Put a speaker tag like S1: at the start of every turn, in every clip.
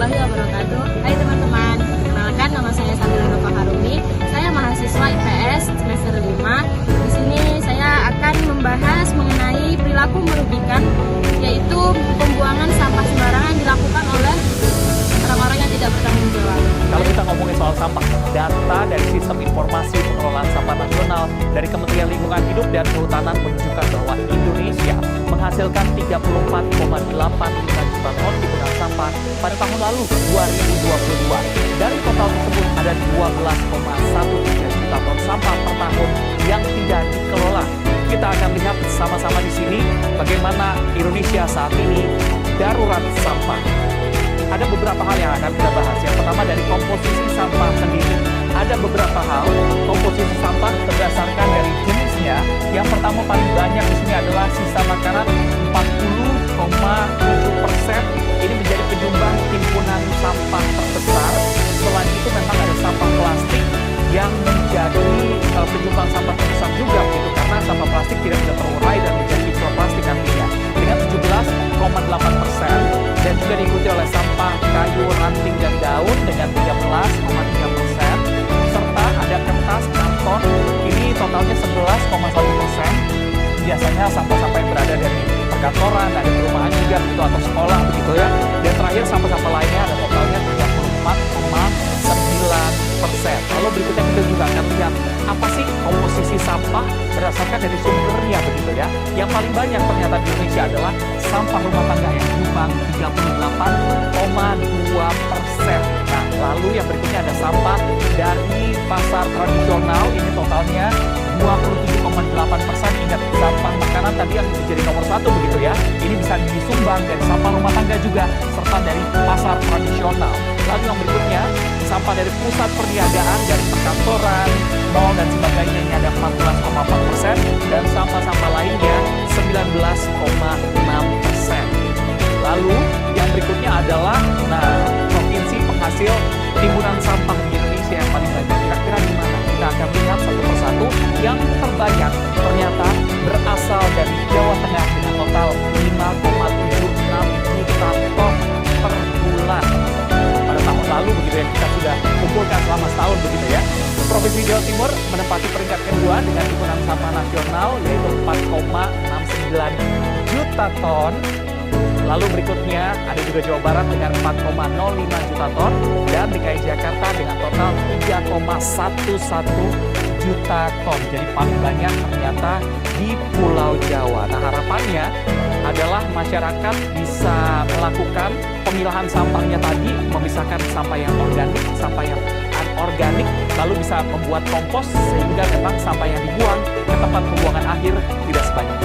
S1: warahmatullahi wabarakatuh. Hai teman-teman, perkenalkan nama saya Samira Nova Harumi. Saya mahasiswa IPS semester 5. Di sini saya akan membahas mengenai perilaku merugikan, yaitu pembuangan sampah sembarangan dilakukan oleh orang-orang yang tidak bertanggung jawab.
S2: Kalau kita ngomongin soal sampah, data dari Sistem Informasi Pengelolaan Sampah Nasional dari Kementerian Lingkungan Hidup dan Kehutanan menunjukkan bahwa Indonesia menghasilkan 34,85 juta ton timbunan sampah pada tahun lalu 2022. Dari total tersebut ada 12,13 juta ton sampah per tahun yang tidak dikelola. Kita akan lihat sama-sama di sini bagaimana Indonesia saat ini darurat sampah. Ada beberapa hal yang akan kita bahas. Yang pertama dari komposisi sampah sendiri. Ada beberapa hal komposisi sampah berdasarkan dari jenisnya. Yang pertama paling banyak di sini adalah sisa makanan 40,7%. Ini menjadi penyumbang timbunan sampah terbesar. Selain itu memang ada sampah plastik yang menjadi penyumbang sampah terbesar juga begitu, karena sampah plastik tidak bisa terurai dan menjadi mikroplastik nantinya dengan 17,8%, dan juga diikuti oleh sampah kayu, ranting, dan daun dengan 13,3%, serta ada kertas, karton, ini totalnya 11,1%. Biasanya sampah-sampah yang berada dari perkantoran, ada perumahan juga begitu, atau sekolah begitu ya. Dan terakhir sampah-sampah lainnya ada totalnya 34,9%. Lalu berikutnya kita juga akan lihat apa sih komposisi sampah berdasarkan dari sumbernya begitu ya. Yang paling banyak ternyata di Indonesia adalah sampah rumah tangga yang menyumbang 38,2%. Nah, lalu yang berikutnya ada sampah dari pasar tradisional, ini totalnya 27,8%. Ingat, sampah makanan tadi yang menjadi nomor 1 begitu ya. Ini bisa disumbang dari sampah rumah tangga juga, serta dari pasar tradisional. Lalu yang berikutnya, sampah dari pusat perniagaan, dari perkantoran, mal, dan sebagainya, ini ada 14,4%, dan sampah-sampah lainnya 19,6%. Lalu yang berikutnya adalah, provinsi penghasil timbunan sampah di Indonesia yang paling banyak. Kira-kira di mana? Kita akan lihat satu persatu. Yang terbanyak ternyata berasal dari Jawa Tengah dengan total 5,76 juta ton per bulan. Pada tahun lalu begitu ya, kita sudah kumpulkan selama setahun begitu ya. Provinsi Jawa Timur menempati peringkat kedua dengan timbunan sampah nasional yaitu 4,69 juta ton. Lalu berikutnya ada juga Jawa Barat dengan 4,05 juta ton, dan DKI Jakarta dengan total 3,11 juta ton. Jadi paling banyak ternyata di Pulau Jawa. Nah, harapannya adalah masyarakat bisa melakukan pemilahan sampahnya tadi, memisahkan sampah yang organik, sampah yang anorganik, lalu bisa membuat kompos sehingga memang sampah yang dibuang ke tempat pembuangan akhir tidak sebanyak.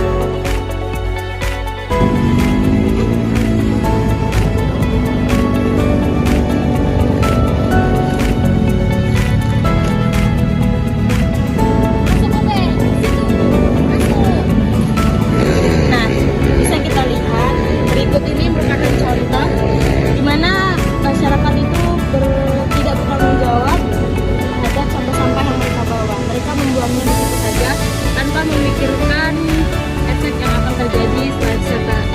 S1: Memikirkan efek yang akan terjadi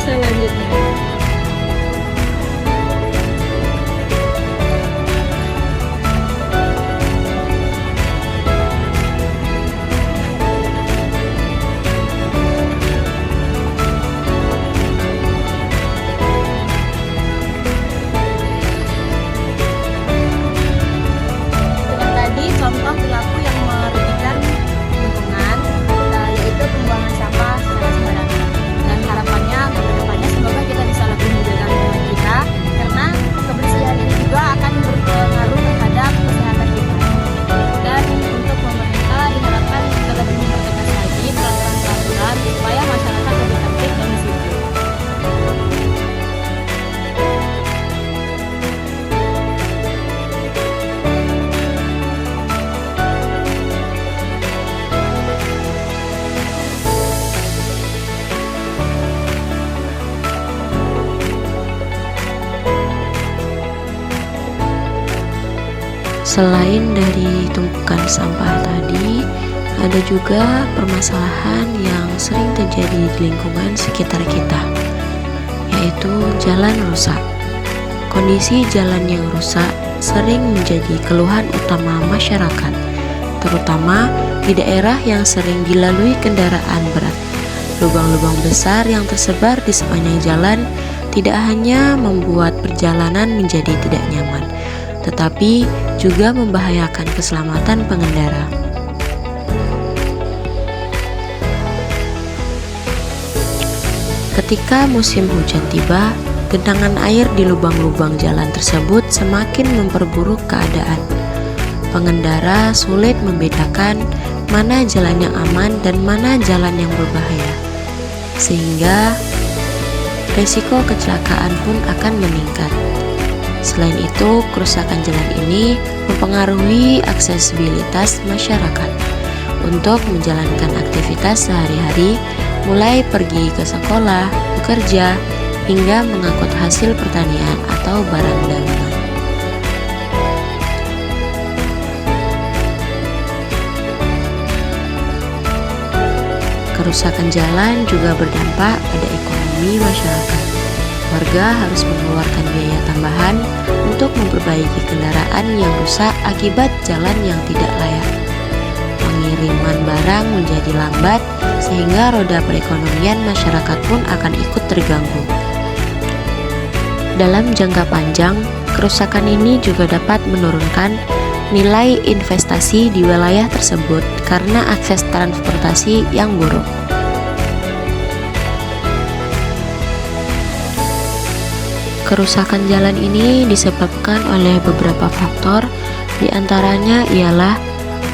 S1: selanjutnya. Tadi contoh perilaku yang merugikan lingkungan, yaitu pembuangan sampah secara sembarangan. Dan harapannya ke depannya semoga kita bisa lebih menjaga lingkungan kita, karena kebersihan ini juga akan berpengaruh terhadap kesehatan kita. Dan untuk pemerintah diharapkan juga lebih mempertegas lagi peraturan-peraturan supaya masyarakat lebih tertib dan disiplin.
S3: Selain dari tumpukan sampah tadi, ada juga permasalahan yang sering terjadi di lingkungan sekitar kita, yaitu jalan rusak. Kondisi jalan yang rusak sering menjadi keluhan utama masyarakat, terutama di daerah yang sering dilalui kendaraan berat. Lubang-lubang besar yang tersebar di sepanjang jalan tidak hanya membuat perjalanan menjadi tidak nyaman, tetapi juga membahayakan keselamatan pengendara. Ketika musim hujan tiba, genangan air di lubang-lubang jalan tersebut semakin memperburuk keadaan. Pengendara sulit membedakan mana jalan yang aman dan mana jalan yang berbahaya, sehingga resiko kecelakaan pun akan meningkat. Selain itu, kerusakan jalan ini mempengaruhi aksesibilitas masyarakat untuk menjalankan aktivitas sehari-hari, mulai pergi ke sekolah, bekerja, hingga mengangkut hasil pertanian atau barang dagangan. Kerusakan jalan juga berdampak pada ekonomi masyarakat. Warga harus mengeluarkan biaya tambahan untuk memperbaiki kendaraan yang rusak akibat jalan yang tidak layak. Pengiriman barang menjadi lambat sehingga roda perekonomian masyarakat pun akan ikut terganggu. Dalam jangka panjang, kerusakan ini juga dapat menurunkan nilai investasi di wilayah tersebut karena akses transportasi yang buruk. Kerusakan jalan ini disebabkan oleh beberapa faktor, diantaranya ialah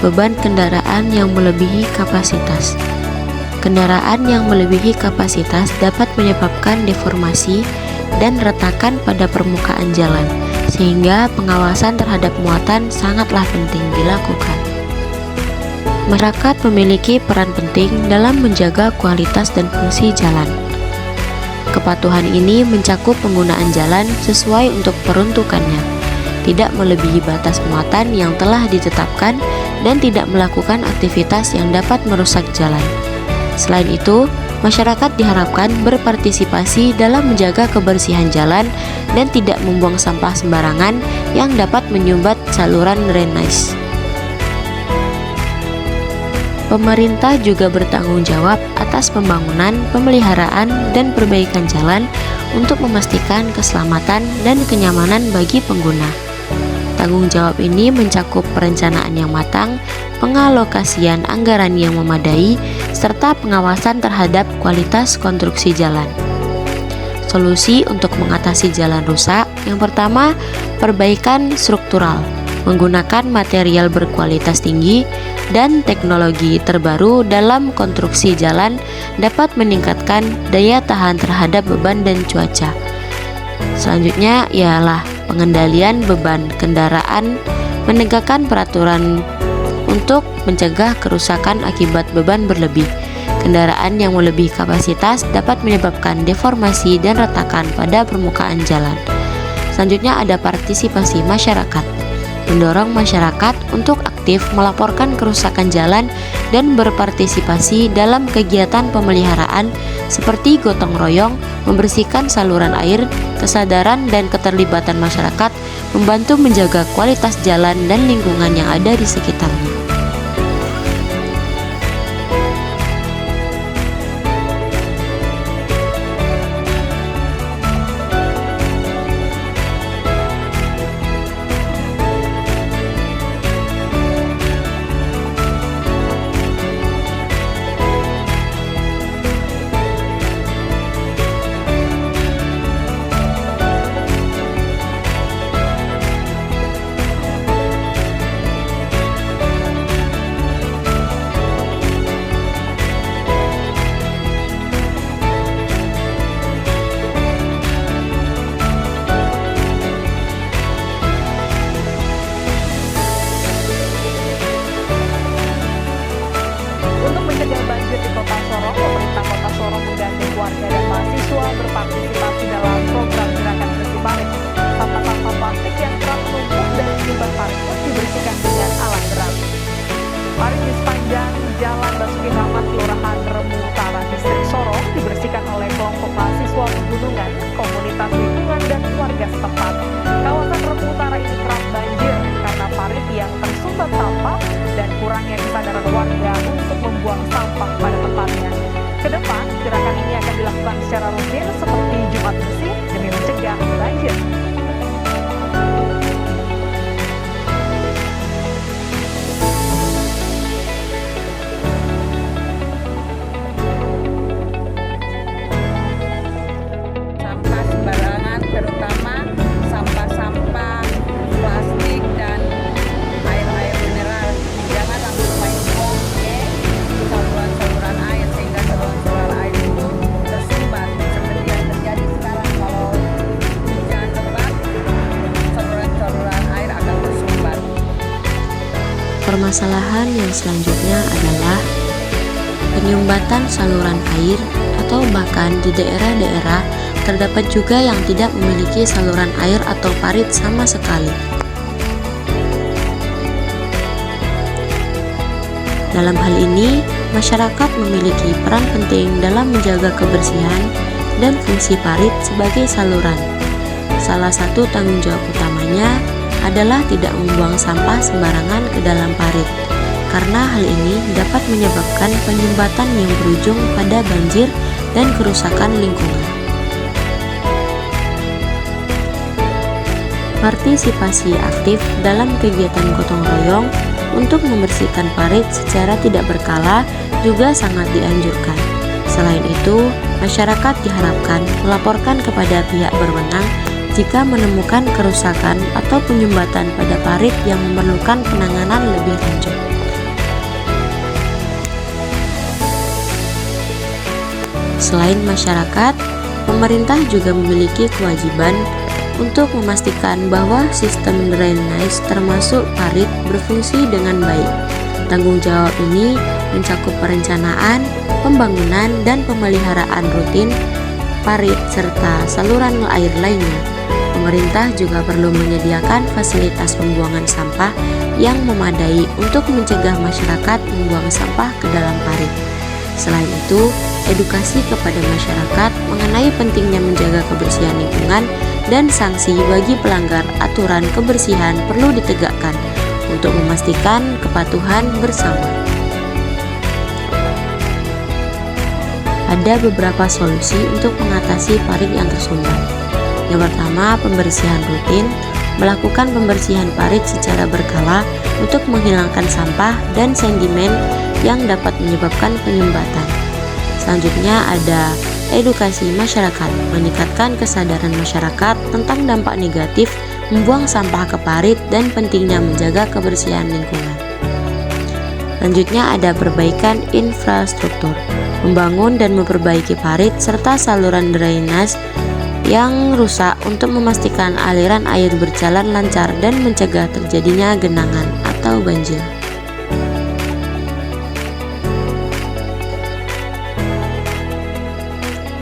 S3: beban kendaraan yang melebihi kapasitas. Kendaraan yang melebihi kapasitas dapat menyebabkan deformasi dan retakan pada permukaan jalan, sehingga pengawasan terhadap muatan sangatlah penting dilakukan. Masyarakat memiliki peran penting dalam menjaga kualitas dan fungsi jalan. Kepatuhan ini mencakup penggunaan jalan sesuai untuk peruntukannya, tidak melebihi batas muatan yang telah ditetapkan, dan tidak melakukan aktivitas yang dapat merusak jalan. Selain itu, masyarakat diharapkan berpartisipasi dalam menjaga kebersihan jalan dan tidak membuang sampah sembarangan yang dapat menyumbat saluran drainase. Pemerintah juga bertanggung jawab atas pembangunan, pemeliharaan, dan perbaikan jalan untuk memastikan keselamatan dan kenyamanan bagi pengguna. Tanggung jawab ini mencakup perencanaan yang matang, pengalokasian anggaran yang memadai, serta pengawasan terhadap kualitas konstruksi jalan. Solusi untuk mengatasi jalan rusak, yang pertama, perbaikan struktural, menggunakan material berkualitas tinggi dan teknologi terbaru dalam konstruksi jalan dapat meningkatkan daya tahan terhadap beban dan cuaca. Selanjutnya ialah pengendalian beban kendaraan, menegakkan peraturan untuk mencegah kerusakan akibat beban berlebih. Kendaraan yang melebihi kapasitas dapat menyebabkan deformasi dan retakan pada permukaan jalan. Selanjutnya ada partisipasi masyarakat, mendorong masyarakat untuk aktif melaporkan kerusakan jalan dan berpartisipasi dalam kegiatan pemeliharaan seperti gotong royong, membersihkan saluran air. Kesadaran dan keterlibatan masyarakat membantu menjaga kualitas jalan dan lingkungan yang ada di sekitarnya. Permasalahan yang selanjutnya adalah penyumbatan saluran air, atau bahkan di daerah-daerah terdapat juga yang tidak memiliki saluran air atau parit sama sekali. Dalam hal ini, masyarakat memiliki peran penting dalam menjaga kebersihan dan fungsi parit sebagai saluran. Salah satu tanggung jawab utamanya adalah tidak membuang sampah sembarangan ke dalam parit, karena hal ini dapat menyebabkan penyumbatan yang berujung pada banjir dan kerusakan lingkungan. Partisipasi aktif dalam kegiatan gotong royong untuk membersihkan parit secara tidak berkala juga sangat dianjurkan. Selain itu, masyarakat diharapkan melaporkan kepada pihak berwenang jika menemukan kerusakan atau penyumbatan pada parit yang memerlukan penanganan lebih lanjut. Selain masyarakat, pemerintah juga memiliki kewajiban untuk memastikan bahwa sistem drainase termasuk parit berfungsi dengan baik. Tanggung jawab ini mencakup perencanaan, pembangunan, dan pemeliharaan rutin parit serta saluran air lainnya. Pemerintah juga perlu menyediakan fasilitas pembuangan sampah yang memadai untuk mencegah masyarakat membuang sampah ke dalam parit. Selain itu, edukasi kepada masyarakat mengenai pentingnya menjaga kebersihan lingkungan dan sanksi bagi pelanggar aturan kebersihan perlu ditegakkan untuk memastikan kepatuhan bersama. Ada beberapa solusi untuk mengatasi parit yang tersumbat. Yang pertama, pembersihan rutin. Melakukan pembersihan parit secara berkala untuk menghilangkan sampah dan sedimen yang dapat menyebabkan penyumbatan. Selanjutnya ada edukasi masyarakat, meningkatkan kesadaran masyarakat tentang dampak negatif membuang sampah ke parit dan pentingnya menjaga kebersihan lingkungan. Selanjutnya ada perbaikan infrastruktur, membangun dan memperbaiki parit serta saluran drainase yang rusak untuk memastikan aliran air berjalan lancar dan mencegah terjadinya genangan atau banjir.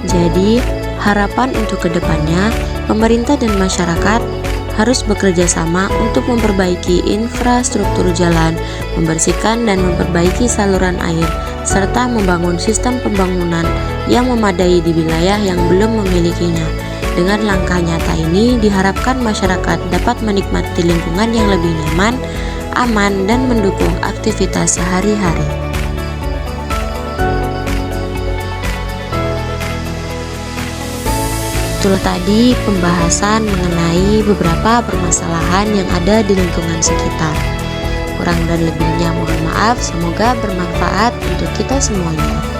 S3: Jadi, harapan untuk kedepannya, pemerintah dan masyarakat harus bekerja sama untuk memperbaiki infrastruktur jalan, membersihkan dan memperbaiki saluran air, serta membangun sistem pembangunan yang memadai di wilayah yang belum memilikinya. Dengan langkah nyata ini, diharapkan masyarakat dapat menikmati lingkungan yang lebih nyaman, aman, dan mendukung aktivitas sehari-hari. Itulah tadi pembahasan mengenai beberapa permasalahan yang ada di lingkungan sekitar. Kurang dan lebihnya mohon maaf, semoga bermanfaat untuk kita semuanya.